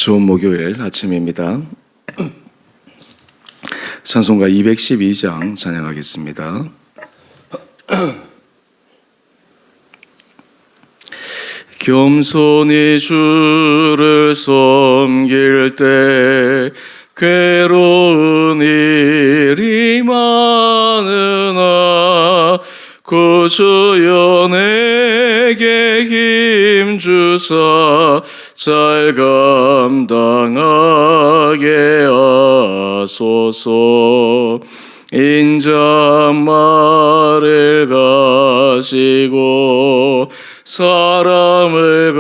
좋은 목요일 아침입니다. 찬송가 212장 찬양하겠습니다. 겸손히 주를 섬길 때 괴로운 일이 많으나 구주여 내게 힘 주사 잘 감당하게 하소서. 인자말을 가지고 사람을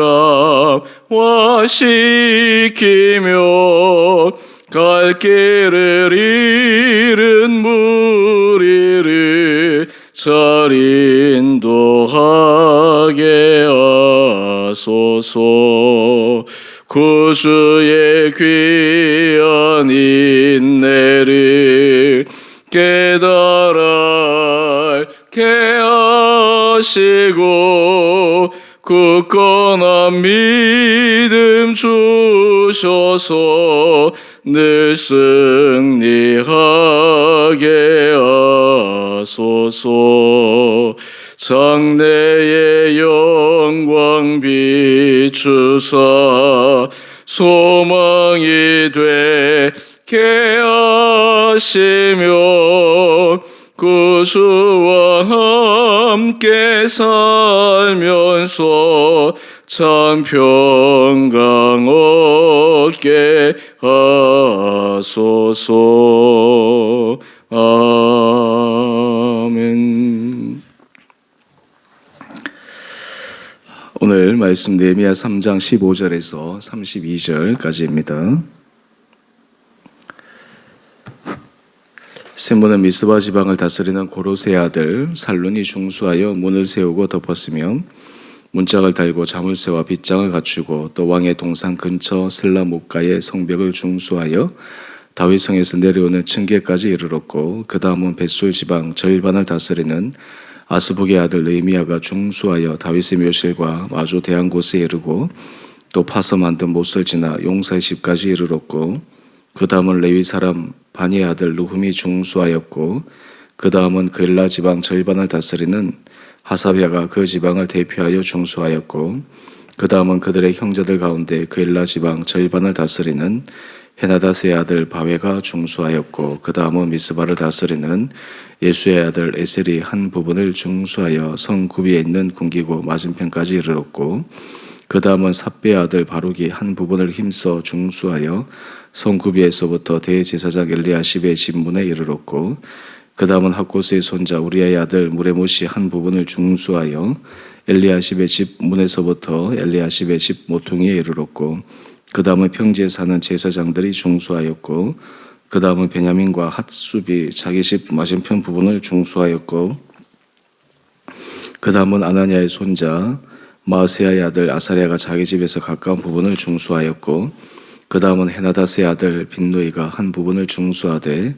감화시키며 갈 길을 잃은 무리를 잘 인도하게 하소서. 구주의 귀한 인내를 깨달아 알게 하시고 굳건한 믿음 주셔서 늘 승리하게 하소서. 장래의 영광 비추사 소망이 되게 하시며 구주와 함께 살면서 참 평강 얻게 하소서. 아멘. 오늘 말씀 느헤미야 3장 15절에서 32절까지입니다. 셈모는 미스바 지방을 다스리는 고로세의 아들 살룬이 중수하여 문을 세우고 덮었으며 문짝을 달고 자물쇠와 빗장을 갖추고 또 왕의 동산 근처 슬라 목가의 성벽을 중수하여 다윗성에서 내려오는 층계까지 이르렀고 그 다음은 벳술 지방 절반을 다스리는 아스북의 아들 느헤미야가 중수하여 다윗의 묘실과 마주 대한 곳에 이르고 또 파서 만든 못을 지나 용사의 집까지 이르렀고 그 다음은 레위 사람 바니의 아들 느훔이 중수하였고 그 다음은 그엘라 지방 절반을 다스리는 하사랴가 그 지방을 대표하여 중수하였고 그 다음은 그들의 형제들 가운데 그엘라 지방 절반을 다스리는 헤나다스의 아들 바웨가 중수하였고 그 다음은 미스바를 다스리는 예수의 아들 에셀이 한 부분을 중수하여 성 구비에 있는 궁기고 맞은편까지 이르렀고 그 다음은 삽배의 아들 바룩이 한 부분을 힘써 중수하여 성 구비에서부터 대제사장 엘리야십의 집 문에 이르렀고 그 다음은 학고스의 손자 우리아의 아들 무레못이 한 부분을 중수하여 엘리야십의 집 문에서부터 엘리야십의 집 모퉁이에 이르렀고 그 다음은 평지에 사는 제사장들이 중수하였고 그 다음은 베냐민과 핫수비 자기 집 맞은편 부분을 중수하였고 그 다음은 아나니아의 손자 마아세야의 아들 아사랴가 자기 집에서 가까운 부분을 중수하였고 그 다음은 헤나다스의 아들 빈누이가 한 부분을 중수하되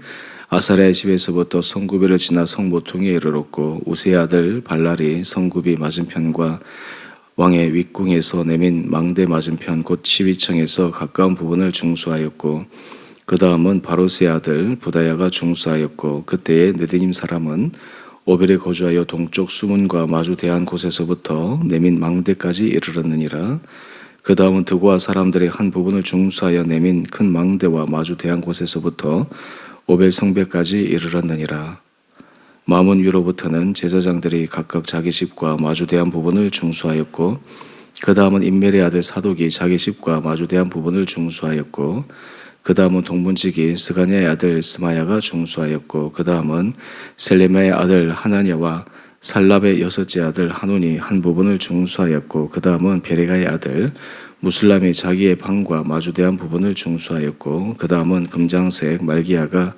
아사랴의 집에서부터 성구비를 지나 성모퉁이에 이르렀고 우세의 아들 발랄이 성구비 맞은편과 왕의 윗궁에서 내민 망대 맞은편 곧 치위청에서 가까운 부분을 중수하였고 그 다음은 바로스의 아들 부다야가 중수하였고 그때의 느디님 사람은 오벨에 거주하여 동쪽 수문과 마주 대한 곳에서부터 내민 망대까지 이르렀느니라. 그 다음은 드고아 사람들의 한 부분을 중수하여 내민 큰 망대와 마주 대한 곳에서부터 오벨 성벽까지 이르렀느니라. 마문 위로부터는 제사장들이 각각 자기 집과 마주 대한 부분을 중수하였고 그 다음은 임멜의 아들 사독이 자기 집과 마주 대한 부분을 중수하였고 그 다음은 동문지기 스가냐의 아들 스마야가 중수하였고 그 다음은 셀레마의 아들 하나냐와 살랍의 여섯째 아들 하논이 한 부분을 중수하였고 그 다음은 베레가의 아들 무슬람이 자기의 방과 마주대한 부분을 중수하였고 그 다음은 금장색 말기야가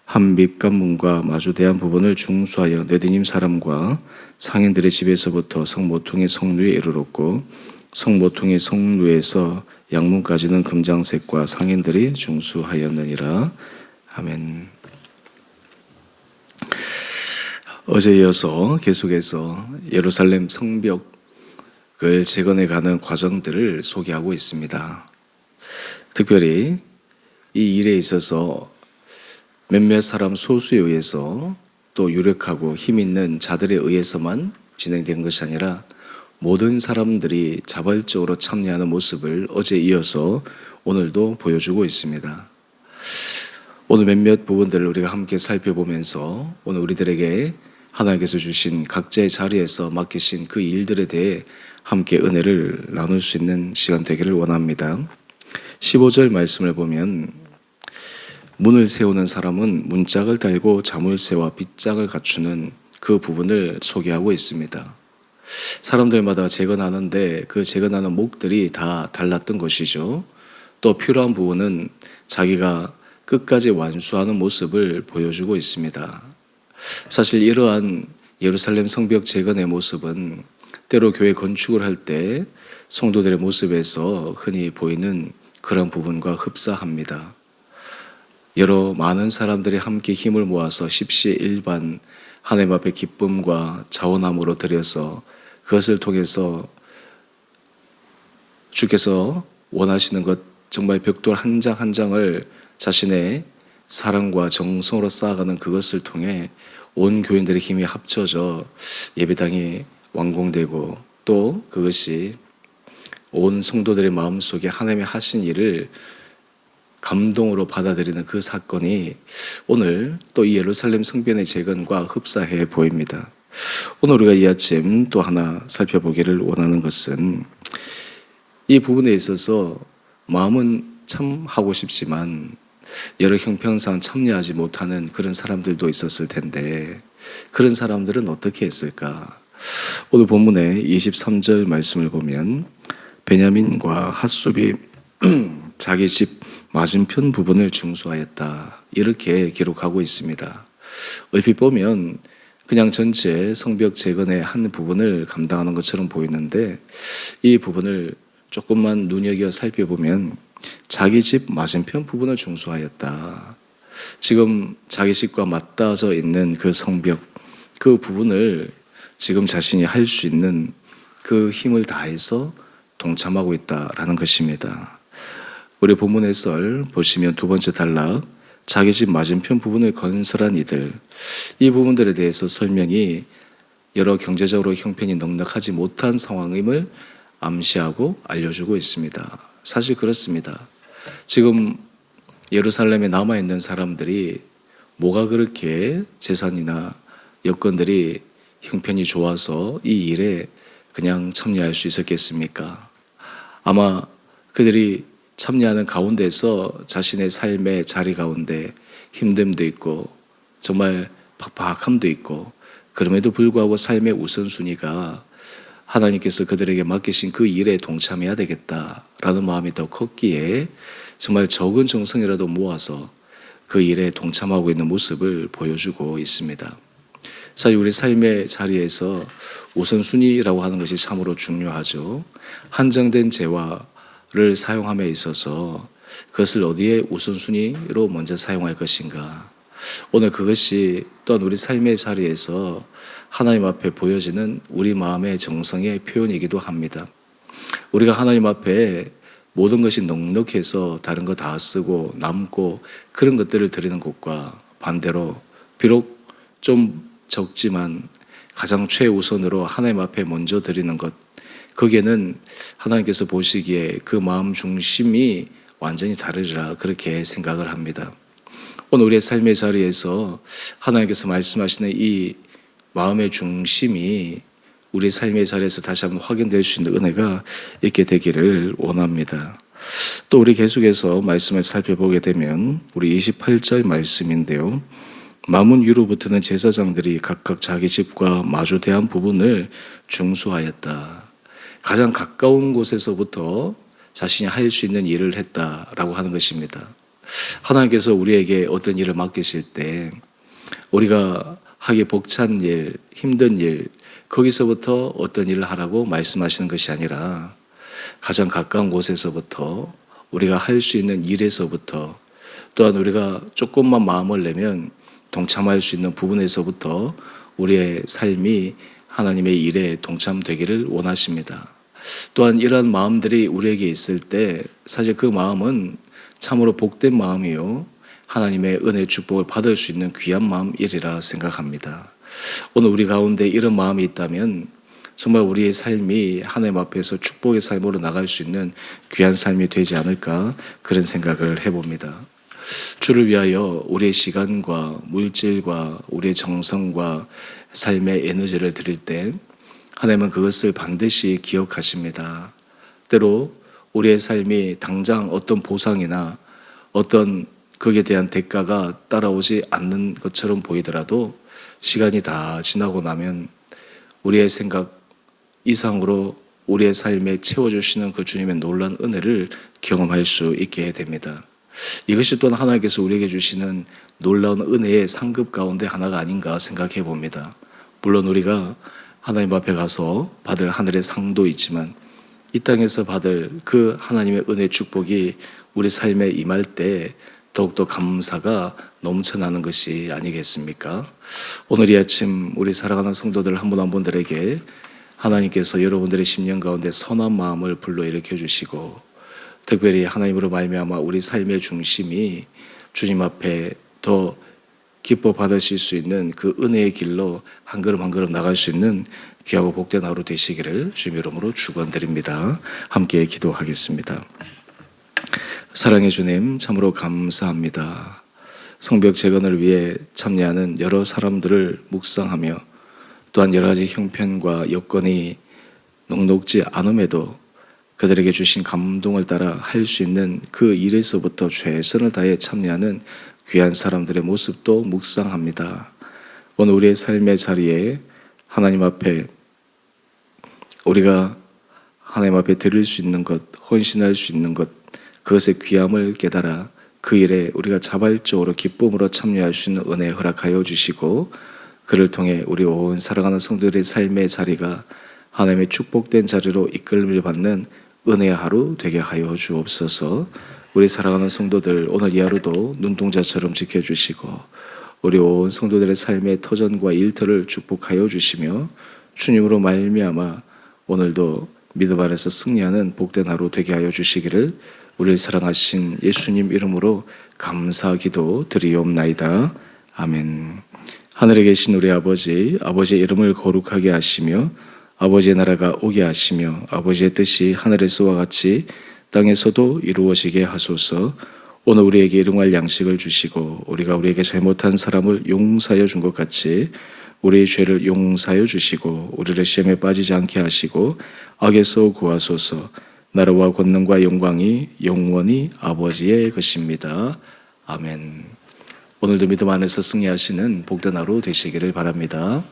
한 밑간문과 마주대한 부분을 중수하여 느디님 사람과 상인들의 집에서부터 성모퉁이 성루에 이르렀고 성모퉁이 성루에서 양문까지는 금장색과 상인들이 중수하였느니라. 아멘. 어제 이어서 계속해서 예루살렘 성벽을 재건해가는 과정들을 소개하고 있습니다. 특별히 이 일에 있어서 몇몇 사람 소수에 의해서 또 유력하고 힘 있는 자들에 의해서만 진행된 것이 아니라 모든 사람들이 자발적으로 참여하는 모습을 어제 이어서 오늘도 보여주고 있습니다. 오늘 몇몇 부분들을 우리가 함께 살펴보면서 오늘 우리들에게 하나님께서 주신 각자의 자리에서 맡기신 그 일들에 대해 함께 은혜를 나눌 수 있는 시간 되기를 원합니다. 15절 말씀을 보면 문을 세우는 사람은 문짝을 달고 자물쇠와 빗장을 갖추는 그 부분을 소개하고 있습니다. 사람들마다 재건하는데 그 재건하는 목들이 다 달랐던 것이죠. 또 필요한 부분은 자기가 끝까지 완수하는 모습을 보여주고 있습니다. 사실 이러한 예루살렘 성벽 재건의 모습은 때로 교회 건축을 할 때 성도들의 모습에서 흔히 보이는 그런 부분과 흡사합니다. 여러 많은 사람들이 함께 힘을 모아서 십시일반 하나님 앞에 기쁨과 자원함으로 드려서 그것을 통해서 주께서 원하시는 것 정말 벽돌 한 장 한 장을 자신의 사랑과 정성으로 쌓아가는 그것을 통해 온 교인들의 힘이 합쳐져 예배당이 완공되고 또 그것이 온 성도들의 마음속에 하나님의 하신 일을 감동으로 받아들이는 그 사건이 오늘 또 이 예루살렘 성전의 재건과 흡사해 보입니다. 오늘 우리가 이 아침 또 하나 살펴보기를 원하는 것은 이 부분에 있어서 마음은 참 하고 싶지만 여러 형편상 참여하지 못하는 그런 사람들도 있었을 텐데 그런 사람들은 어떻게 했을까? 오늘 본문의 23절 말씀을 보면 베냐민과 핫숲이 자기 집 맞은편 부분을 중수하였다 이렇게 기록하고 있습니다. 얼핏 보면 그냥 전체 성벽 재건의 한 부분을 감당하는 것처럼 보이는데 이 부분을 조금만 눈여겨 살펴보면 자기 집 맞은편 부분을 중수하였다. 지금 자기 집과 맞닿아져 있는 그 성벽 그 부분을 지금 자신이 할 수 있는 그 힘을 다해서 동참하고 있다라는 것입니다. 우리 본문의 썰 보시면 두 번째 단락 자기 집 맞은편 부분을 건설한 이들 이 부분들에 대해서 설명이 여러 경제적으로 형편이 넉넉하지 못한 상황임을 암시하고 알려주고 있습니다. 사실 그렇습니다. 지금 예루살렘에 남아있는 사람들이 뭐가 그렇게 재산이나 여건들이 형편이 좋아서 이 일에 그냥 참여할 수 있었겠습니까? 아마 그들이 참여하는 가운데서 자신의 삶의 자리 가운데 힘듦도 있고 정말 팍팍함도 있고 그럼에도 불구하고 삶의 우선순위가 하나님께서 그들에게 맡기신 그 일에 동참해야 되겠다라는 마음이 더 컸기에 정말 적은 정성이라도 모아서 그 일에 동참하고 있는 모습을 보여주고 있습니다. 사실 우리 삶의 자리에서 우선순위라고 하는 것이 참으로 중요하죠. 한정된 재화를 사용함에 있어서 그것을 어디에 우선순위로 먼저 사용할 것인가. 오늘 그것이 또한 우리 삶의 자리에서 하나님 앞에 보여지는 우리 마음의 정성의 표현이기도 합니다. 우리가 하나님 앞에 모든 것이 넉넉해서 다른 거 다 쓰고 남고 그런 것들을 드리는 것과 반대로 비록 좀 적지만 가장 최우선으로 하나님 앞에 먼저 드리는 것 거기에는 하나님께서 보시기에 그 마음 중심이 완전히 다르리라 그렇게 생각을 합니다. 오늘 우리의 삶의 자리에서 하나님께서 말씀하시는 이 마음의 중심이 우리 삶의 자리에서 다시 한번 확인될 수 있는 은혜가 있게 되기를 원합니다. 또 우리 계속해서 말씀을 살펴보게 되면 우리 28절 말씀인데요. 마문 위로부터는 제사장들이 각각 자기 집과 마주대한 부분을 중수하였다. 가장 가까운 곳에서부터 자신이 할 수 있는 일을 했다라고 하는 것입니다. 하나님께서 우리에게 어떤 일을 맡기실 때 우리가 하기 벅찬 일, 힘든 일 거기서부터 어떤 일을 하라고 말씀하시는 것이 아니라 가장 가까운 곳에서부터 우리가 할 수 있는 일에서부터 또한 우리가 조금만 마음을 내면 동참할 수 있는 부분에서부터 우리의 삶이 하나님의 일에 동참되기를 원하십니다. 또한 이러한 마음들이 우리에게 있을 때 사실 그 마음은 참으로 복된 마음이요, 하나님의 은혜 축복을 받을 수 있는 귀한 마음이리라 생각합니다. 오늘 우리 가운데 이런 마음이 있다면 정말 우리의 삶이 하나님 앞에서 축복의 삶으로 나갈 수 있는 귀한 삶이 되지 않을까, 그런 생각을 해봅니다. 주를 위하여 우리의 시간과 물질과 우리의 정성과 삶의 에너지를 드릴 때 하나님은 그것을 반드시 기억하십니다. 때로 우리의 삶이 당장 어떤 보상이나 어떤 거기에 대한 대가가 따라오지 않는 것처럼 보이더라도 시간이 다 지나고 나면 우리의 생각 이상으로 우리의 삶에 채워주시는 그 주님의 놀라운 은혜를 경험할 수 있게 됩니다. 이것이 또한 하나님께서 우리에게 주시는 놀라운 은혜의 상급 가운데 하나가 아닌가 생각해 봅니다. 물론 우리가 하나님 앞에 가서 받을 하늘의 상도 있지만 이 땅에서 받을 그 하나님의 은혜 축복이 우리 삶에 임할 때 더욱더 감사가 넘쳐나는 것이 아니겠습니까? 오늘 이 아침 우리 사랑하는 성도들 한 분 한 분들에게 하나님께서 여러분들의 심령 가운데 선한 마음을 불러일으켜 주시고, 특별히 하나님으로 말미암아 우리 삶의 중심이 주님 앞에 더 기뻐 받으실 수 있는 그 은혜의 길로 한 걸음 한 걸음 나갈 수 있는 귀하고 복된 하루 되시기를 주님 이름으로 축원드립니다. 함께 기도하겠습니다. 사랑의 주님, 참으로 감사합니다. 성벽 재건을 위해 참여하는 여러 사람들을 묵상하며 또한 여러 가지 형편과 여건이 녹록지 않음에도 그들에게 주신 감동을 따라 할 수 있는 그 일에서부터 최선을 다해 참여하는 귀한 사람들의 모습도 묵상합니다. 오늘 우리의 삶의 자리에 하나님 앞에 우리가 하나님 앞에 드릴 수 있는 것, 헌신할 수 있는 것, 그것의 귀함을 깨달아 그 일에 우리가 자발적으로 기쁨으로 참여할 수 있는 은혜 허락하여 주시고, 그를 통해 우리 온 사랑하는 성도들의 삶의 자리가 하나님의 축복된 자리로 이끌림을 받는 은혜의 하루 되게 하여 주옵소서. 우리 사랑하는 성도들 오늘 이 하루도 눈동자처럼 지켜주시고 우리 온 성도들의 삶의 터전과 일터를 축복하여 주시며 주님으로 말미암아 오늘도 믿음 안에서 승리하는 복된 하루 되게 하여 주시기를 우리를 사랑하신 예수님 이름으로 감사 기도 드리옵나이다. 아멘. 하늘에 계신 우리 아버지, 아버지의 이름을 거룩하게 하시며 아버지의 나라가 오게 하시며 아버지의 뜻이 하늘에서와 같이 땅에서도 이루어지게 하소서. 오늘 우리에게 일용할 양식을 주시고 우리가 우리에게 잘못한 사람을 용서하여 준 것 같이 우리의 죄를 용서하여 주시고 우리를 시험에 빠지지 않게 하시고 악에서 구하소서. 나라와 권능과 영광이 영원히 아버지의 것입니다. 아멘. 오늘도 믿음 안에서 승리하시는 복된 하루 되시기를 바랍니다.